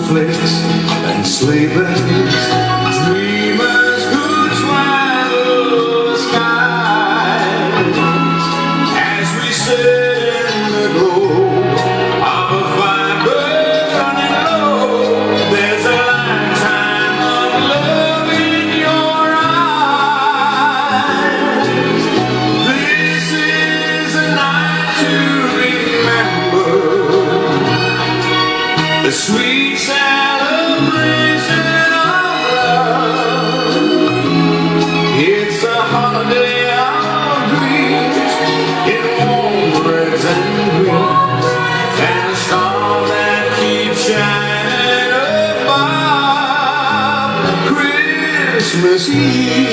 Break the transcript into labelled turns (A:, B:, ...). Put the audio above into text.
A: snowflakes and sleigh bells, dreamers who travel the skies, as we sit in the glow of a fire burning low. There's a lifetime of love in your eyes. This is a night to remember, the sweet celebration of love. It's a holiday of dreams in warm reds and greens, and a star that keeps shining above Christmas Eve.